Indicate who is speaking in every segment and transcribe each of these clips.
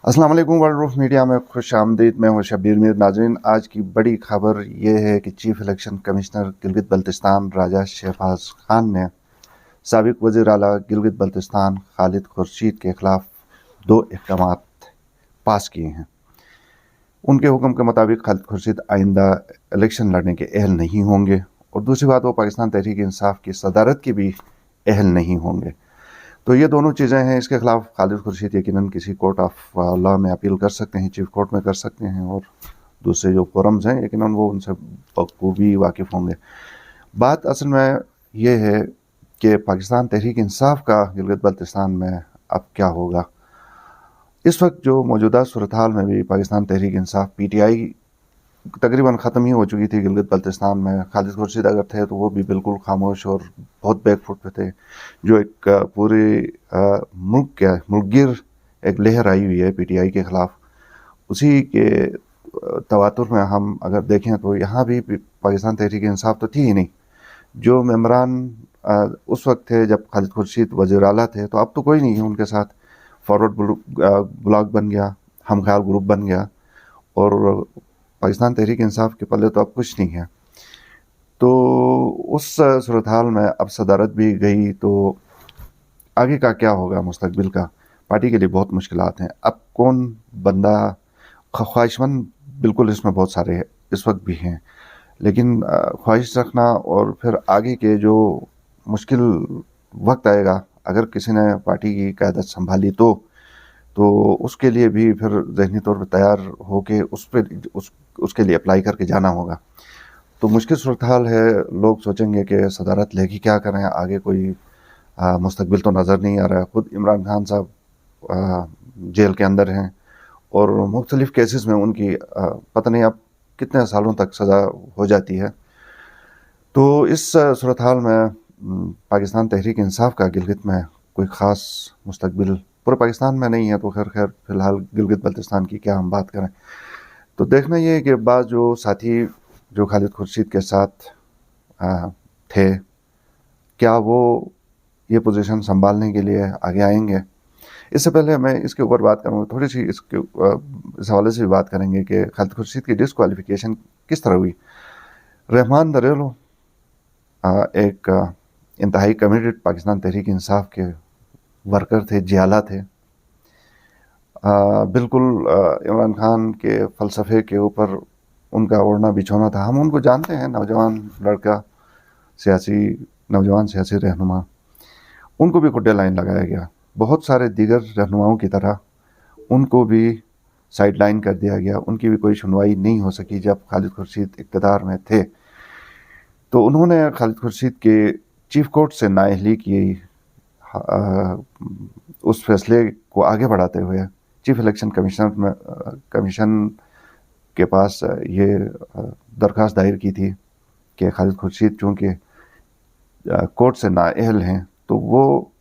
Speaker 1: अस्सलाम वालेकुम। World of media में खुश आमदीद। मैं हूं शब्बीर मीर। नाज़रीन, आज की बड़ी खबर ये है कि chief election commissioner Gilgit Baltistan Raja Shahbaz Khan ने साबिक वज़ीर आला गिलगित बल्तिस्तान खालिद खुर्शीद के खिलाफ 2 अहकाम पास किए हैं। उनके हुक्म के मुताबिक खालिद खुर्शीद आइंदा इलेक्शन लड़ने के अहल नहीं होंगे, और दूसरी बात, वो पाकिस्तान तहरीक इंसाफ की सदारत के भी अहल नहीं होंगे। तो ये दोनों चीज़ें हैं। इसके खिलाफ खालिद खुर्शीद यकीनन किसी कोर्ट ऑफ लॉ में अपील कर सकते हैं, चीफ कोर्ट में कर सकते हैं, और दूसरे जो फोरम्स हैं यकीनन वो उनसे बखूबी वाकिफ़ होंगे। बात असल में ये है कि पाकिस्तान तहरीक इंसाफ का गिलगित बल्तिस्तान में अब क्या होगा। इस वक्त जो मौजूदा सूरत हाल में भी पाकिस्तान तहरीक इंसाफ PTI तकरीबन ख़त्म ही हो चुकी थी गिलगित बल्तिस्तान में। खालिद खुर्शीद अगर थे तो वो भी बिल्कुल खामोश और बहुत बैकफुट पे थे। जो एक पूरे मुल्कगिर एक लहर आई हुई है PTI के ख़िलाफ़, उसी के तवातुर में हम अगर देखें तो यहाँ भी पाकिस्तान तहरीक इंसाफ तो थी ही नहीं। जो मेम्बरान उस वक्त थे जब खालिद खुर्शीद वज़ीर आला थे, तो अब तो कोई नहीं है उनके साथ। फॉरवर्ड ब्लॉक बन गया, हम ख्याल ग्रुप बन गया, और पाकिस्तान तहरीक इंसाफ के पल्ले तो अब कुछ नहीं है। तो उस सूरत हाल में अब सदारत भी गई, तो आगे का क्या होगा मुस्तकबिल का, पार्टी के लिए बहुत मुश्किलात हैं। अब कौन बंदा, ख्वाहिशमंद बिल्कुल इसमें बहुत सारे इस वक्त भी हैं, लेकिन ख्वाहिश रखना और फिर आगे के जो मुश्किल वक्त आएगा, अगर किसी ने पार्टी की क़यादत संभाली तो उसके लिए भी फिर ज़हनी तौर पर तैयार हो के उसके लिए अप्लाई करके जाना होगा। तो मुश्किल सूरत हाल है। लोग सोचेंगे कि सदारत लेगी क्या करें, आगे कोई मुस्तकबिल तो नज़र नहीं आ रहा है। ख़ुद इमरान खान साहब जेल के अंदर हैं, और मुख्तलिफ़ केसेस में उनकी पता नहीं अब कितने सालों तक सज़ा हो जाती है। तो इस सूरत हाल में पाकिस्तान तहरीक इंसाफ का गिलगित में कोई ख़ास मुस्तकबिल पूरे पाकिस्तान में नहीं है। तो खैर फ़िलहाल गिलगित बल्तिस्तान की क्या हम बात करें। तो देखना ये है कि बाद जो साथी जो खालिद खुर्शीद के साथ थे, क्या वो ये पोजीशन संभालने के लिए आगे आएंगे। इससे पहले मैं इसके ऊपर बात करूँगा, थोड़ी सी इस हवाले से भी बात करेंगे कि खालिद खुर्शीद की डिस्क्वालिफिकेशन किस तरह हुई। रहमान दरेलो एक इंतहाई कमिटेड पाकिस्तान तहरीक इंसाफ के वर्कर थे, जियाला थे। बिल्कुल इमरान खान के फ़लसफ़े के ऊपर उनका ओढ़ना बिछोना था। हम उनको जानते हैं, नौजवान लड़का, नौजवान सियासी रहनुमा। उनको भी कुड्डे लाइन लगाया गया। बहुत सारे दीगर रहनुमाओं की तरह उनको भी साइड लाइन कर दिया गया। उनकी भी कोई सुनवाई नहीं हो सकी जब खालिद खुर्शीद इक़्तिदार में थे। तो उन्होंने खालिद खुर्शीद के चीफ कोर्ट से नाअहली की उस फैसले को आगे बढ़ाते हुए चीफ इलेक्शन कमीशन के पास ये दरख्वास्त दायर की थी कि खालिद खुर्शीद चूँकि कोर्ट से नाअहल हैं, तो वो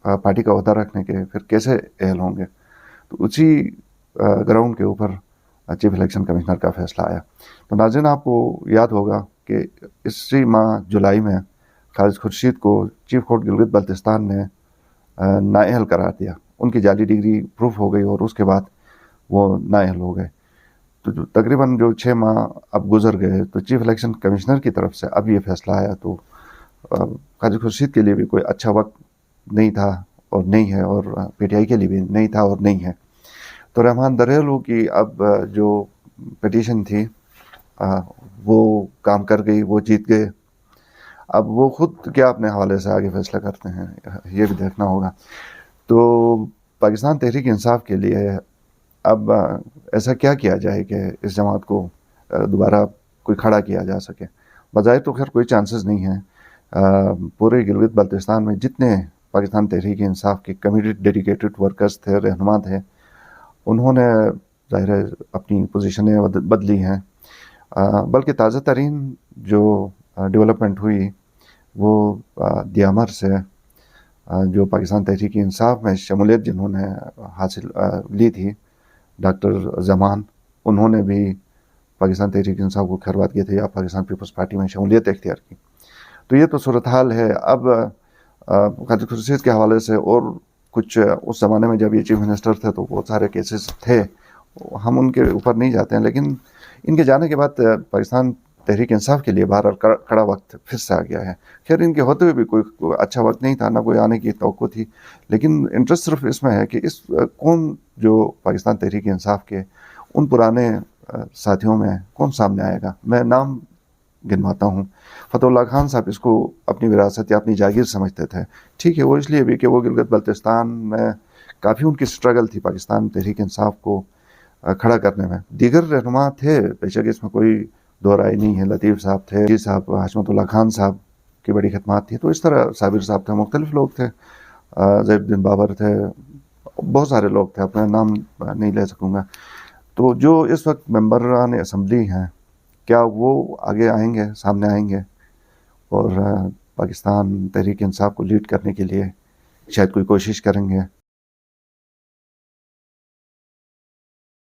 Speaker 1: पार्टी का ओहदा रखने के फिर कैसे अहल होंगे। तो उसी ग्राउंड के ऊपर चीफ इलेक्शन कमिश्नर का फैसला आया। तो नाज़रीन, आपको याद होगा कि इसी माह जुलाई में खालिद खुर्शीद को चीफ कोर्ट गिलगित बल्तिस्तान ने नाअहल करार दिया। उनकी जाली डिग्री प्रूफ हो गई और उसके बाद वो नाअहल हो गए। तो तकरीबन जो 6 माह अब गुजर गए, तो चीफ इलेक्शन कमिश्नर की तरफ से अब ये फैसला आया। तो खालिद खुर्शीद के लिए भी कोई अच्छा वक्त नहीं था और नहीं है, और PTI के लिए भी नहीं था और नहीं है। तो रहमान दरेलो की अब जो पिटीशन थी वो काम कर गई, वो जीत गए। अब वो खुद क्या अपने हवाले से आगे फैसला करते हैं, ये भी देखना होगा। तो पाकिस्तान तहरीक इंसाफ के लिए अब ऐसा क्या किया जाए कि इस जमात को दोबारा कोई खड़ा किया जा सके। बज़ाहिर तो खैर कोई चांसेस नहीं है। पूरे गिलगित बल्तिस्तान में जितने पाकिस्तान तहरीक इंसाफ के कमिटेड डेडिकेटेड वर्कर्स थे, रहनुमा थे, उन्होंने ज़ाहिर है अपनी पोजीशनें बदली हैं। बल्कि ताज़ा तरीन जो डेवलपमेंट हुई वो दियामर से जो पाकिस्तान तहरीक इंसाफ में शमूलियत जिन्होंने हासिल ली थी, डॉक्टर जमान, उन्होंने भी पाकिस्तान तहरीक इंसाफ को खैरबाद की थी, या पाकिस्तान पीपल्स पार्टी में शमूलियत इख्तियार की। तो ये तो सूरत हाल है। अब खालिद खुर्शीद के हवाले से और کچھ اس زمانے میں جب یہ چیف منسٹر تھے تو بہت سارے کیسز تھے، ہم ان کے اوپر نہیں جاتے ہیں، لیکن ان کے جانے کے بعد پاکستان تحریک انصاف کے لیے بہرحال کڑا وقت پھر سے آ گیا ہے۔ خیر ان کے ہوتے ہوئے بھی کوئی اچھا وقت نہیں تھا، نہ کوئی آنے کی توقع تھی، لیکن انٹرسٹ صرف اس میں ہے کہ اس کون جو پاکستان تحریک انصاف کے ان پرانے ساتھیوں میں کون سامنے آئے گا۔ میں نام گنواتا ہوں۔ فتح اللہ خان صاحب اس کو اپنی وراثت یا اپنی جاگیر سمجھتے تھے، ٹھیک ہے، وہ اس لیے بھی کہ وہ گلگت بلتستان میں کافی ان کی سٹرگل تھی پاکستان تحریک انصاف کو کھڑا کرنے میں۔ دیگر رہنما تھے بے شک، اس میں کوئی دو رائے نہیں ہے، لطیف صاحب تھے، جی صاحب، حشمت اللہ خان صاحب کی بڑی خدمات تھی، تو اس طرح صابر صاحب تھے، مختلف لوگ تھے، زید الدین بابر تھے، بہت سارے لوگ تھے، اپنا نام نہیں لے سکوں گا۔ تو جو اس وقت ممبران اسمبلی ہیں، کیا وہ آگے آئیں گے، سامنے آئیں گے اور پاکستان تحریک انصاف کو لیڈ کرنے کے لیے شاید کوئی کوشش کریں گے؟